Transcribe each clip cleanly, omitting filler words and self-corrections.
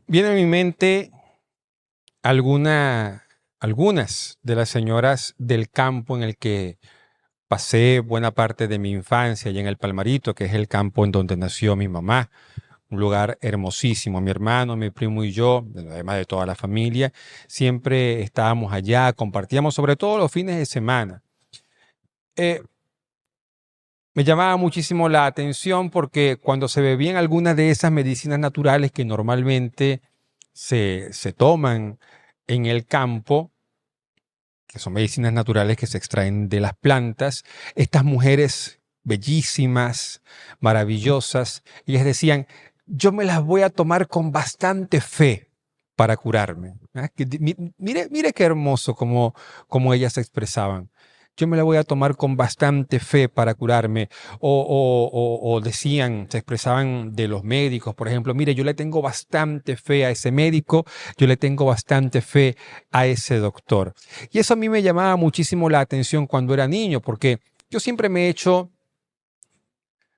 Viene a mi mente alguna, algunas de las señoras del campo en el que pasé buena parte de mi infancia, allá en el Palmarito, que es el campo en donde nació mi mamá. Un lugar hermosísimo. Mi hermano, mi primo y yo, además de toda la familia, siempre estábamos allá, compartíamos sobre todo los fines de semana. Eh, Me llamaba muchísimo la atención porque cuando se bebían algunas de esas medicinas naturales que normalmente se toman en el campo, que son medicinas naturales que se extraen de las plantas, estas mujeres bellísimas, maravillosas, ellas decían, yo me las voy a tomar con bastante fe para curarme. ¿Ah? Mire qué hermoso como ellas se expresaban. Yo me la voy a tomar con bastante fe para curarme. O decían, se expresaban de los médicos, por ejemplo, mire, yo le tengo bastante fe a ese médico, yo le tengo bastante fe a ese doctor. Y eso a mí me llamaba muchísimo la atención cuando era niño, porque yo siempre me he hecho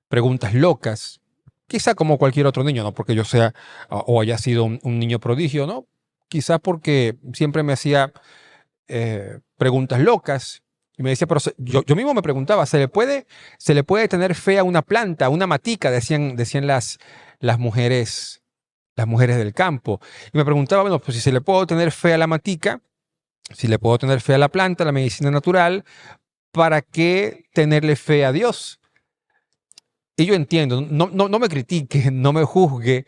preguntas locas, quizá como cualquier otro niño, no porque yo sea o haya sido un niño prodigio, ¿no? Quizá porque siempre me hacía preguntas locas. Y me decía, pero yo mismo me preguntaba, se le puede tener fe a una planta, a una matica? Decían las mujeres del campo. Y me preguntaba, bueno, pues si se le puede tener fe a la matica, si le puedo tener fe a la planta, a la medicina natural, ¿para qué tenerle fe a Dios? Y yo entiendo, no me critique, no me juzgue,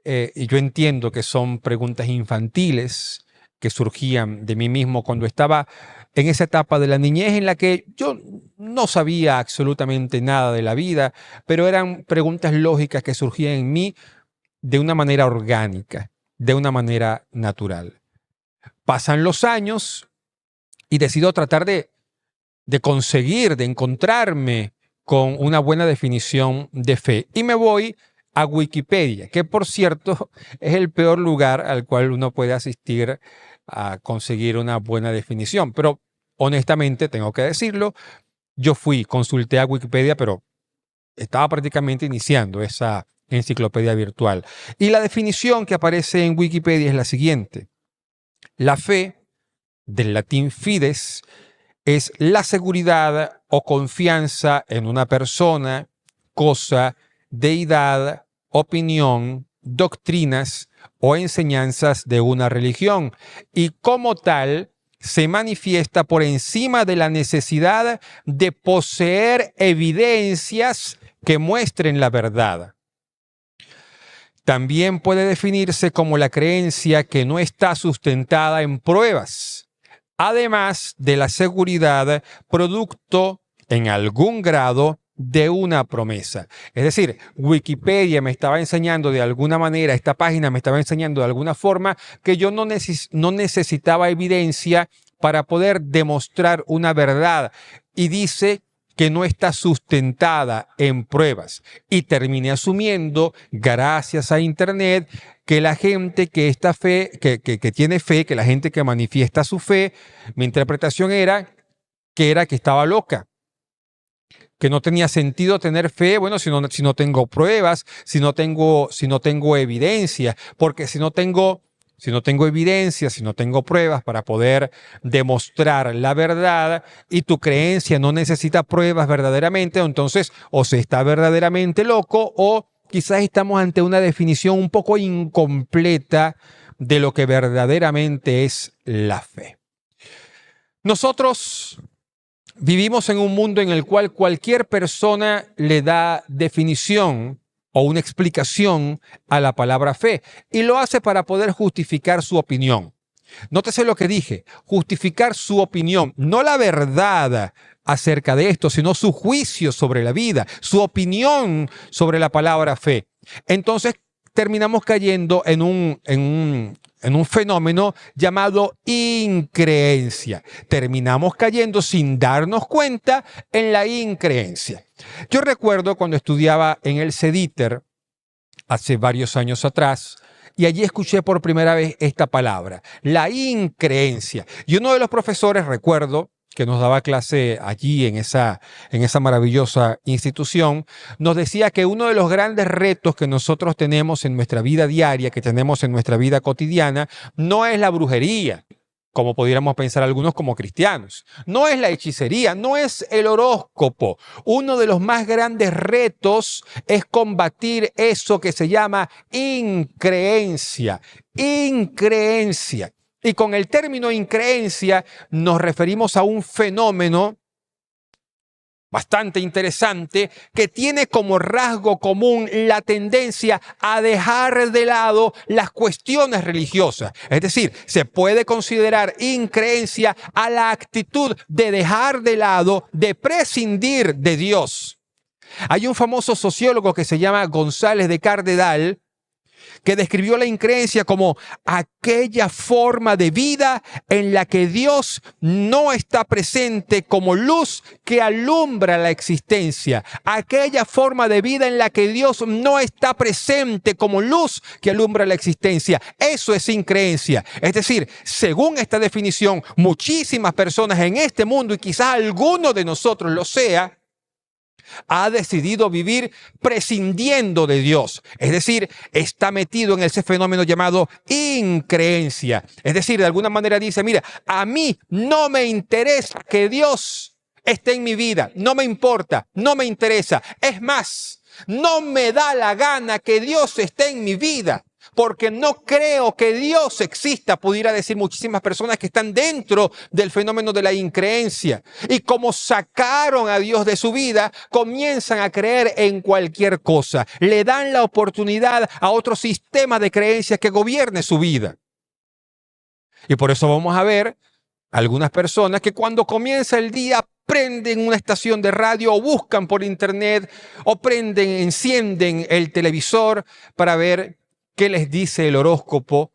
y yo entiendo que son preguntas infantiles que surgían de mí mismo cuando estaba en esa etapa de la niñez en la que yo no sabía absolutamente nada de la vida, pero eran preguntas lógicas que surgían en mí de una manera orgánica, de una manera natural. Pasan los años y decido tratar de conseguir, de encontrarme con una buena definición de fe. Y me voy a Wikipedia, que por cierto es el peor lugar al cual uno puede asistir a conseguir una buena definición. Pero honestamente, tengo que decirlo, yo consulté a Wikipedia, pero estaba prácticamente iniciando esa enciclopedia virtual. Y la definición que aparece en Wikipedia es la siguiente. La fe, del latín fides, es la seguridad o confianza en una persona, cosa, deidad, opinión, doctrinas o enseñanzas de una religión, y como tal se manifiesta por encima de la necesidad de poseer evidencias que muestren la verdad. También puede definirse como la creencia que no está sustentada en pruebas, además de la seguridad producto en algún grado de una promesa. Es decir, Wikipedia me estaba enseñando de alguna manera, esta página me estaba enseñando de alguna forma que yo no necesitaba evidencia para poder demostrar una verdad. Y dice que no está sustentada en pruebas. Y terminé asumiendo, gracias a Internet, que la gente que tiene fe, que la gente que manifiesta su fe, mi interpretación era que estaba loca, que no tenía sentido tener fe, bueno, si no tengo pruebas, si no tengo evidencia, porque si no tengo evidencia, si no tengo pruebas para poder demostrar la verdad y tu creencia no necesita pruebas verdaderamente, entonces o se está verdaderamente loco o quizás estamos ante una definición un poco incompleta de lo que verdaderamente es la fe. Nosotros vivimos en un mundo en el cual cualquier persona le da definición o una explicación a la palabra fe y lo hace para poder justificar su opinión. Nótese lo que dije, justificar su opinión, no la verdad acerca de esto, sino su juicio sobre la vida, su opinión sobre la palabra fe. Entonces terminamos cayendo en un fenómeno llamado increencia. Terminamos cayendo sin darnos cuenta en la increencia. Yo recuerdo cuando estudiaba en el CEDITER hace varios años atrás, y allí escuché por primera vez esta palabra, la increencia. Y uno de los profesores, recuerdo, que nos daba clase allí en esa maravillosa institución, nos decía que uno de los grandes retos que nosotros tenemos en nuestra vida diaria, que tenemos en nuestra vida cotidiana, no es la brujería, como pudiéramos pensar algunos como cristianos. No es la hechicería, no es el horóscopo. Uno de los más grandes retos es combatir eso que se llama increencia. Increencia. Y con el término increencia nos referimos a un fenómeno bastante interesante que tiene como rasgo común la tendencia a dejar de lado las cuestiones religiosas. Es decir, se puede considerar increencia a la actitud de dejar de lado, de prescindir de Dios. Hay un famoso sociólogo que se llama González de Cardedal, que describió la increencia como aquella forma de vida en la que Dios no está presente como luz que alumbra la existencia. Aquella forma de vida en la que Dios no está presente como luz que alumbra la existencia. Eso es increencia. Es decir, según esta definición, muchísimas personas en este mundo, y quizás alguno de nosotros lo sea, ha decidido vivir prescindiendo de Dios. Es decir, está metido en ese fenómeno llamado increencia. Es decir, de alguna manera dice, mira, a mí no me interesa que Dios esté en mi vida. No me importa, no me interesa. Es más, no me da la gana que Dios esté en mi vida, porque no creo que Dios exista, pudiera decir muchísimas personas que están dentro del fenómeno de la increencia. Y como sacaron a Dios de su vida, comienzan a creer en cualquier cosa. Le dan la oportunidad a otro sistema de creencias que gobierne su vida. Y por eso vamos a ver algunas personas que cuando comienza el día prenden una estación de radio o buscan por internet o encienden el televisor para ver qué les dice el horóscopo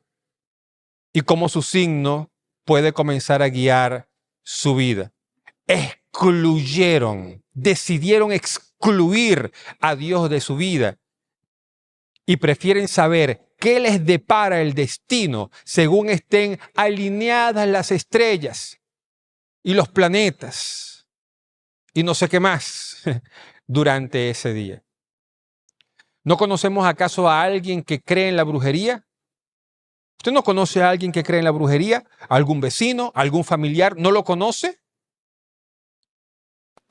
y cómo su signo puede comenzar a guiar su vida. Decidieron excluir a Dios de su vida y prefieren saber qué les depara el destino según estén alineadas las estrellas y los planetas y no sé qué más durante ese día. ¿No conocemos acaso a alguien que cree en la brujería? ¿Usted no conoce a alguien que cree en la brujería? ¿Algún vecino? ¿Algún familiar? ¿No lo conoce?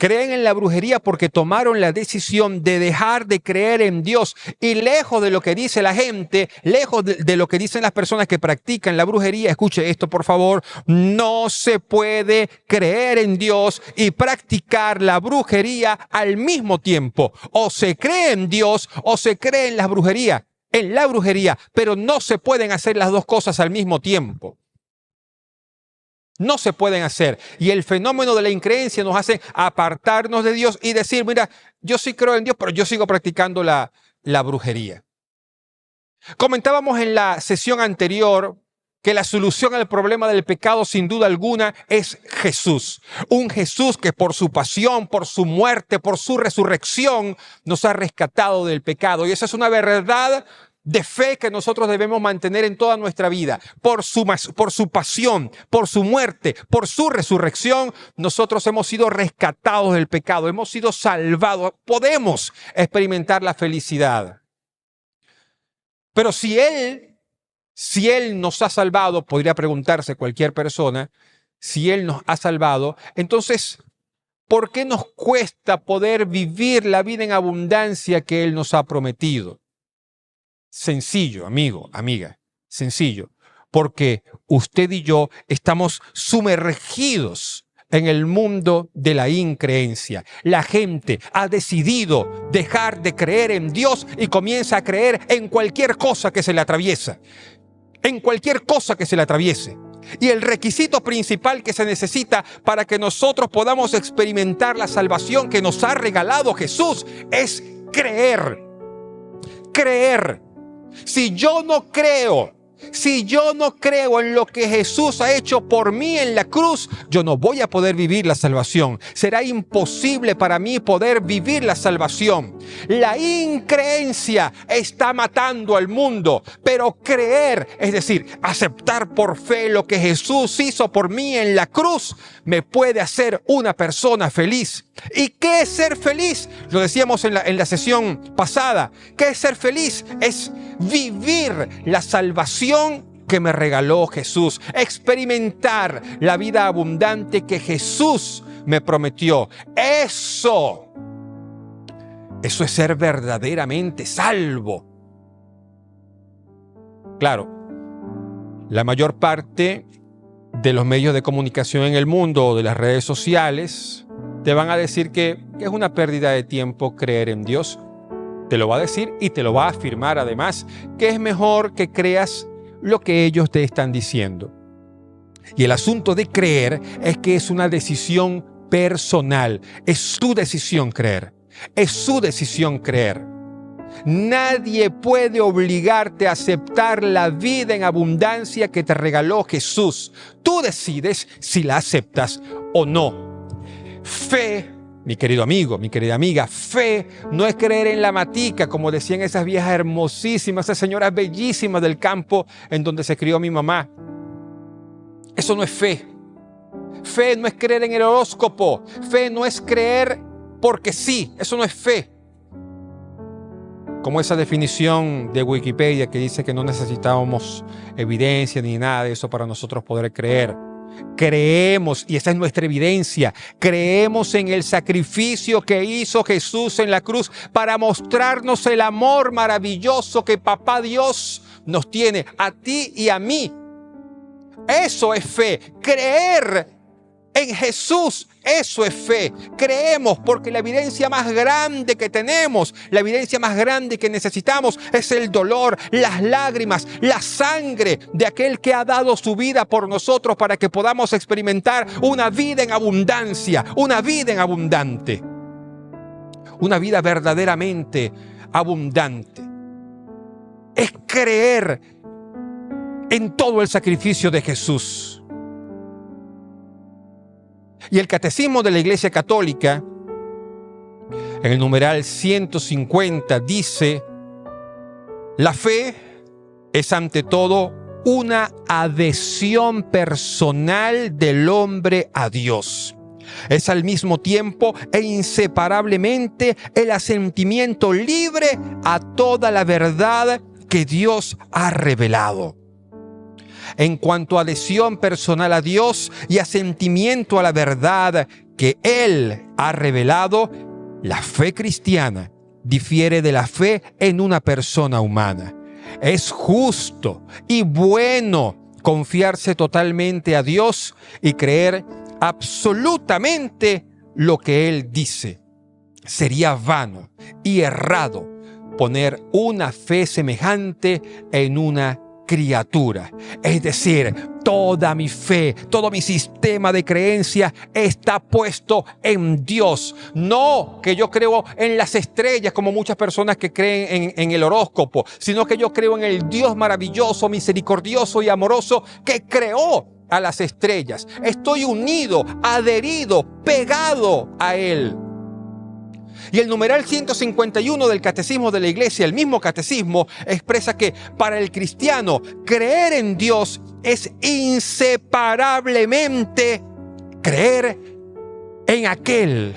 Creen en la brujería porque tomaron la decisión de dejar de creer en Dios y lejos de lo que dice la gente, lejos de lo que dicen las personas que practican la brujería, escuche esto por favor, no se puede creer en Dios y practicar la brujería al mismo tiempo. O se cree en Dios o se cree en la brujería, pero no se pueden hacer las dos cosas al mismo tiempo. No se pueden hacer. Y el fenómeno de la increencia nos hace apartarnos de Dios y decir, mira, yo sí creo en Dios, pero yo sigo practicando la brujería. Comentábamos en la sesión anterior que la solución al problema del pecado, sin duda alguna, es Jesús. Un Jesús que por su pasión, por su muerte, por su resurrección, nos ha rescatado del pecado. Y esa es una verdad de fe que nosotros debemos mantener en toda nuestra vida. Por su pasión, por su muerte, por su resurrección, nosotros hemos sido rescatados del pecado, hemos sido salvados, podemos experimentar la felicidad. Pero si Él nos ha salvado, podría preguntarse cualquier persona, si Él nos ha salvado, entonces, ¿por qué nos cuesta poder vivir la vida en abundancia que Él nos ha prometido? Sencillo, amigo, amiga, sencillo, porque usted y yo estamos sumergidos en el mundo de la increencia. La gente ha decidido dejar de creer en Dios y comienza a creer en cualquier cosa que se le atraviesa, en cualquier cosa que se le atraviese. Y el requisito principal que se necesita para que nosotros podamos experimentar la salvación que nos ha regalado Jesús es creer. Creer. Si yo no creo Si yo no creo en lo que Jesús ha hecho por mí en la cruz, yo no voy a poder vivir la salvación. Será imposible para mí poder vivir la salvación. La increencia está matando al mundo, pero creer, es decir, aceptar por fe lo que Jesús hizo por mí en la cruz, me puede hacer una persona feliz. ¿Y qué es ser feliz? Lo decíamos en la sesión pasada. ¿Qué es ser feliz? Es vivir la salvación que me regaló Jesús, experimentar la vida abundante que Jesús me prometió. Eso es ser verdaderamente salvo. Claro, la mayor parte de los medios de comunicación en el mundo o de las redes sociales te van a decir que es una pérdida de tiempo creer en Dios. Te lo va a decir y te lo va a afirmar además, que es mejor que creas lo que ellos te están diciendo. Y el asunto de creer es que es una decisión personal. Es su decisión creer. Es su decisión creer. Nadie puede obligarte a aceptar la vida en abundancia que te regaló Jesús. Tú decides si la aceptas o no. Fe, mi querido amigo, mi querida amiga, fe no es creer en la matica, como decían esas viejas hermosísimas, esas señoras bellísimas del campo en donde se crió mi mamá. Eso no es fe. Fe no es creer en el horóscopo. Fe no es creer porque sí. Eso no es fe. Como esa definición de Wikipedia que dice que no necesitábamos evidencia ni nada de eso para nosotros poder creer. Creemos, y esa es nuestra evidencia, creemos en el sacrificio que hizo Jesús en la cruz para mostrarnos el amor maravilloso que Papá Dios nos tiene a ti y a mí. Eso es fe, creer en Jesús, eso es fe. Creemos porque la evidencia más grande que tenemos, la evidencia más grande que necesitamos es el dolor, las lágrimas, la sangre de aquel que ha dado su vida por nosotros para que podamos experimentar una vida en abundancia, una vida en abundante, una vida verdaderamente abundante. Es creer en todo el sacrificio de Jesús. Y el Catecismo de la Iglesia Católica, en el numeral 150, dice: la fe es ante todo una adhesión personal del hombre a Dios. Es al mismo tiempo e inseparablemente el asentimiento libre a toda la verdad que Dios ha revelado. En cuanto a adhesión personal a Dios y asentimiento a la verdad que Él ha revelado, la fe cristiana difiere de la fe en una persona humana. Es justo y bueno confiarse totalmente a Dios y creer absolutamente lo que Él dice. Sería vano y errado poner una fe semejante en una criatura. Es decir, toda mi fe, todo mi sistema de creencia está puesto en Dios. No que yo creo en las estrellas como muchas personas que creen en el horóscopo, sino que yo creo en el Dios maravilloso, misericordioso y amoroso que creó a las estrellas. Estoy unido, adherido, pegado a Él. Y el numeral 151 del Catecismo de la Iglesia, el mismo catecismo, expresa que para el cristiano creer en Dios es inseparablemente creer en aquel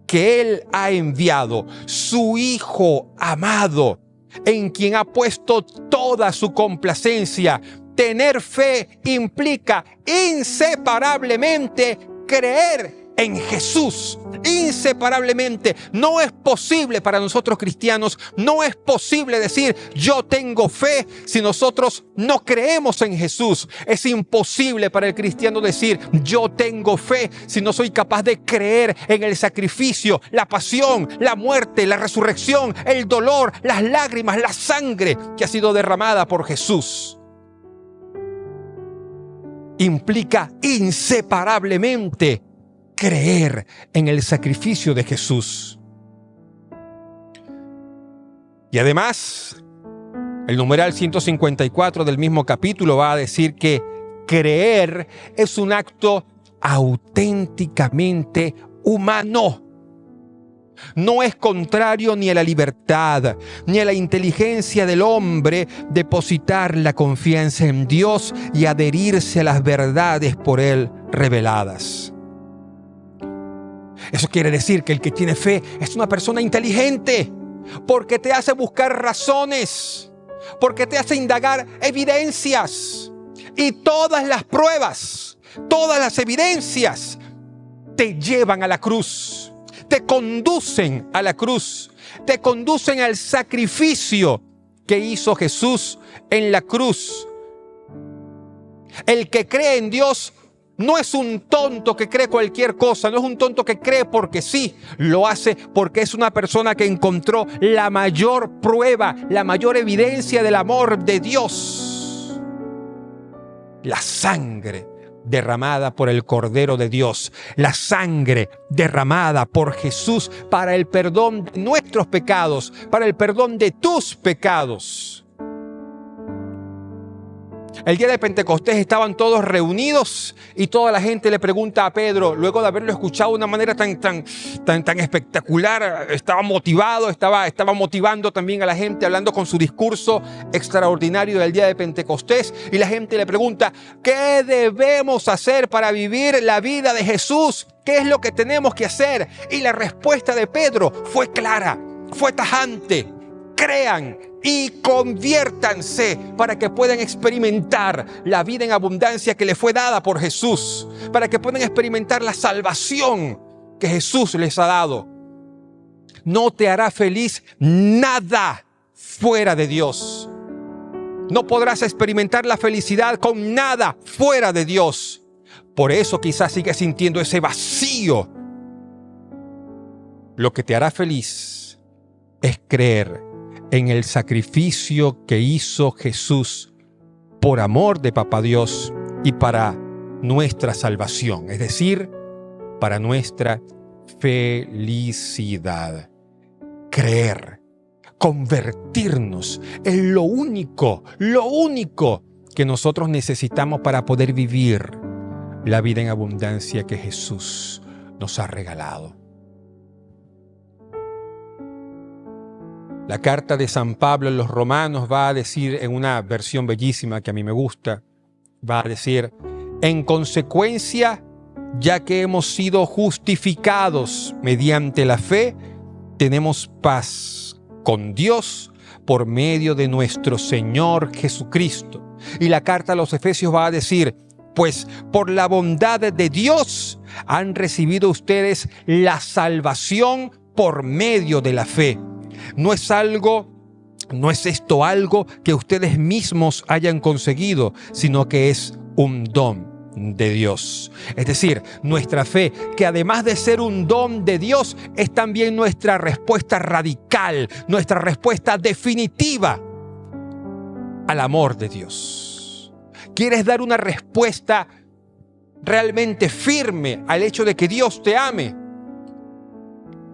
que Él ha enviado, su Hijo amado, en quien ha puesto toda su complacencia. Tener fe implica inseparablemente creer en Jesús, inseparablemente. No es posible para nosotros cristianos, no es posible decir yo tengo fe si nosotros no creemos en Jesús. Es imposible para el cristiano decir yo tengo fe si no soy capaz de creer en el sacrificio, la pasión, la muerte, la resurrección, el dolor, las lágrimas, la sangre que ha sido derramada por Jesús. Implica inseparablemente creer en el sacrificio de Jesús. Y además, El numeral 154 del mismo capítulo va a decir que creer es un acto auténticamente humano. No es contrario ni a la libertad, ni a la inteligencia del hombre depositar la confianza en Dios y adherirse a las verdades por Él reveladas. Eso quiere decir que el que tiene fe es una persona inteligente, porque te hace buscar razones, porque te hace indagar evidencias. Y todas las pruebas, todas las evidencias te llevan a la cruz, te conducen a la cruz, te conducen al sacrificio que hizo Jesús en la cruz. El que cree en Dios no es un tonto que cree cualquier cosa, no es un tonto que cree porque sí, lo hace porque es una persona que encontró la mayor prueba, la mayor evidencia del amor de Dios. La sangre derramada por el Cordero de Dios, la sangre derramada por Jesús para el perdón de nuestros pecados, para el perdón de tus pecados. El día de Pentecostés estaban todos reunidos y toda la gente le pregunta a Pedro, luego de haberlo escuchado de una manera tan espectacular, estaba motivado, estaba motivando también a la gente, hablando con su discurso extraordinario del día de Pentecostés, y la gente le pregunta, ¿qué debemos hacer para vivir la vida de Jesús? ¿Qué es lo que tenemos que hacer? Y la respuesta de Pedro fue clara, fue tajante: crean y conviértanse para que puedan experimentar la vida en abundancia que les fue dada por Jesús, para que puedan experimentar la salvación que Jesús les ha dado. No te hará feliz nada fuera de Dios. No podrás experimentar la felicidad con nada fuera de Dios. Por eso quizás sigues sintiendo ese vacío. Lo que te hará feliz es creer en el sacrificio que hizo Jesús por amor de Papá Dios y para nuestra salvación, es decir, para nuestra felicidad. Creer, convertirnos en lo único que nosotros necesitamos para poder vivir la vida en abundancia que Jesús nos ha regalado. La carta de San Pablo a los Romanos va a decir, en una versión bellísima que a mí me gusta, va a decir: en consecuencia, ya que hemos sido justificados mediante la fe, tenemos paz con Dios por medio de nuestro Señor Jesucristo. Y la carta a los Efesios va a decir: pues por la bondad de Dios han recibido ustedes la salvación por medio de la fe. No es esto algo que ustedes mismos hayan conseguido, sino que es un don de Dios. Es decir, nuestra fe, que además de ser un don de Dios, es también nuestra respuesta radical, nuestra respuesta definitiva al amor de Dios. ¿Quieres dar una respuesta realmente firme al hecho de que Dios te ame?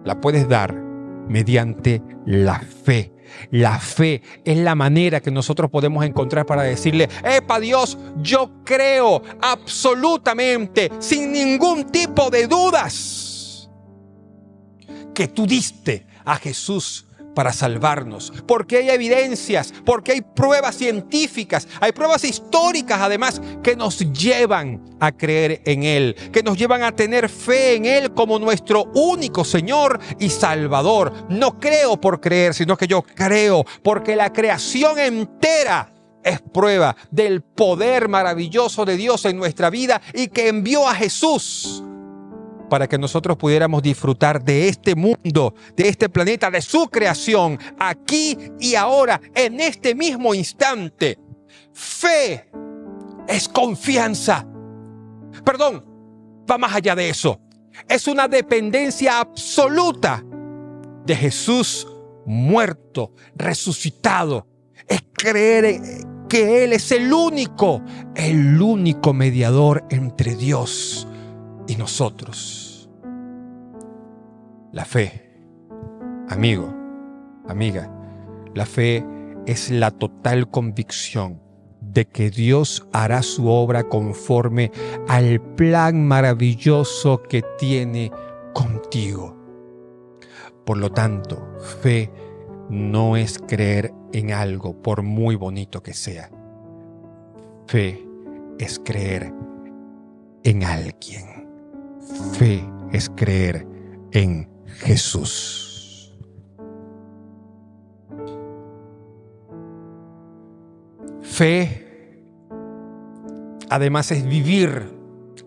La puedes dar mediante la fe. La fe es la manera que nosotros podemos encontrar para decirle: ¡epa, Dios! Yo creo absolutamente, sin ningún tipo de dudas, que tú diste a Jesús para salvarnos, porque hay evidencias, porque hay pruebas científicas, hay pruebas históricas además que nos llevan a creer en Él, que nos llevan a tener fe en Él como nuestro único Señor y Salvador. No creo por creer, sino que yo creo porque la creación entera es prueba del poder maravilloso de Dios en nuestra vida y que envió a Jesús para que nosotros pudiéramos disfrutar de este mundo, de este planeta, de su creación, aquí y ahora, en este mismo instante. Fe es confianza. Perdón, va más allá de eso. Es una dependencia absoluta de Jesús muerto, resucitado. Es creer que Él es el único mediador entre Dios y nosotros. La fe, amigo, amiga, la fe es la total convicción de que Dios hará su obra conforme al plan maravilloso que tiene contigo. Por lo tanto, fe no es creer en algo por muy bonito que sea. Fe es creer en alguien. Fe es creer en Jesús. Fe, además, es vivir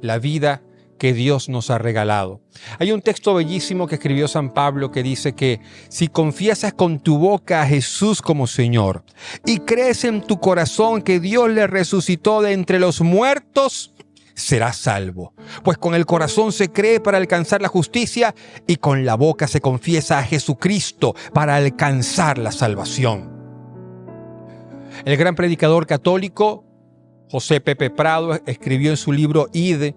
la vida que Dios nos ha regalado. Hay un texto bellísimo que escribió San Pablo que dice que si confiesas con tu boca a Jesús como Señor y crees en tu corazón que Dios le resucitó de entre los muertos, serás salvo. Pues con el corazón se cree para alcanzar la justicia y con la boca se confiesa a Jesucristo para alcanzar la salvación. El gran predicador católico José Pepe Prado escribió en su libro Id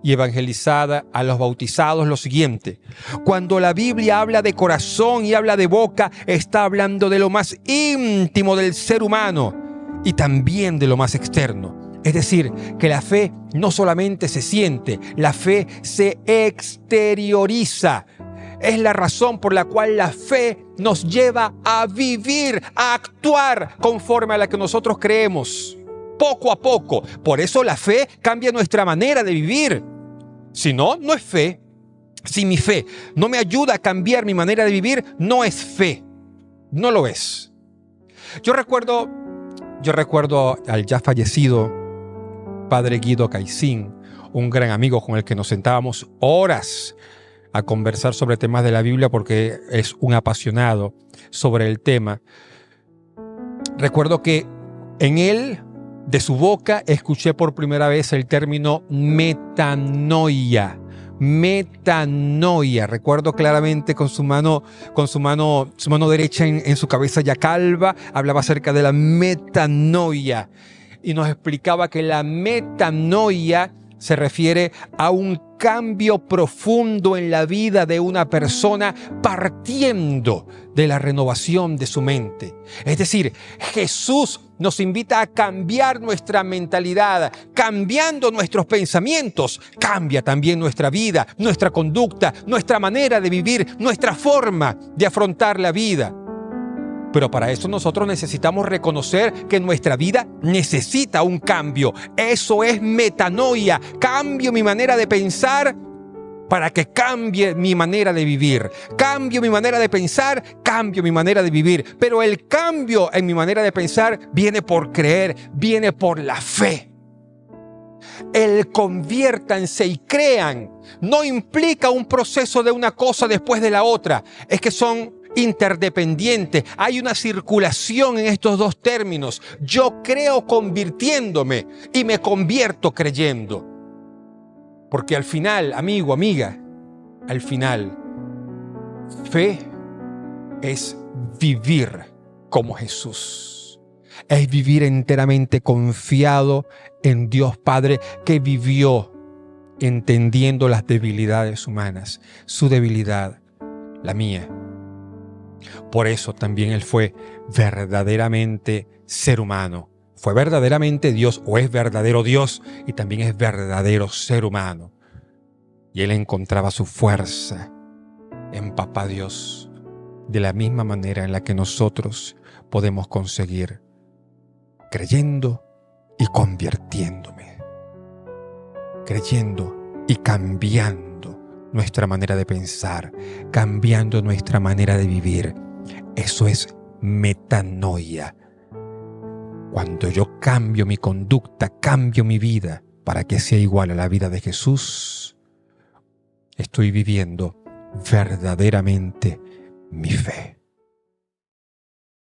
y evangelizada a los bautizados lo siguiente: cuando la Biblia habla de corazón y habla de boca, está hablando de lo más íntimo del ser humano y también de lo más externo. Es decir, que la fe no solamente se siente, la fe se exterioriza. Es la razón por la cual la fe nos lleva a vivir, a actuar conforme a la que nosotros creemos, poco a poco. Por eso la fe cambia nuestra manera de vivir. Si no, no es fe. Si mi fe no me ayuda a cambiar mi manera de vivir, no es fe. No lo es. Yo recuerdo al ya fallecido padre Guido Caicín, un gran amigo con el que nos sentábamos horas a conversar sobre temas de la Biblia porque es un apasionado sobre el tema. Recuerdo que en él, de su boca, escuché por primera vez el término metanoia. Metanoia. Recuerdo claramente con su mano derecha en su cabeza ya calva, hablaba acerca de la metanoia y nos explicaba que la metanoia se refiere a un cambio profundo en la vida de una persona partiendo de la renovación de su mente. Es decir, Jesús nos invita a cambiar nuestra mentalidad. Cambiando nuestros pensamientos, cambia también nuestra vida, nuestra conducta, nuestra manera de vivir, nuestra forma de afrontar la vida. Pero para eso nosotros necesitamos reconocer que nuestra vida necesita un cambio. Eso es metanoia. Cambio mi manera de pensar para que cambie mi manera de vivir. Cambio mi manera de pensar, cambio mi manera de vivir. Pero el cambio en mi manera de pensar viene por creer, viene por la fe. El conviértanse y crean no implica un proceso de una cosa después de la otra. Es que son interdependiente. Hay una circulación en estos dos términos. Yo creo convirtiéndome y me convierto creyendo. Porque al final, amigo, amiga, al final, fe es vivir como Jesús. Es vivir enteramente confiado en Dios Padre, que vivió entendiendo las debilidades humanas, su debilidad, la mía. Por eso también Él fue verdaderamente ser humano. Fue verdaderamente Dios, o es verdadero Dios, y también es verdadero ser humano. Y Él encontraba su fuerza en Papá Dios, de la misma manera en la que nosotros podemos conseguir, creyendo y convirtiéndome, creyendo y cambiando nuestra manera de pensar, cambiando nuestra manera de vivir. Eso es metanoia. Cuando yo cambio mi conducta, cambio mi vida para que sea igual a la vida de Jesús, estoy viviendo verdaderamente mi fe.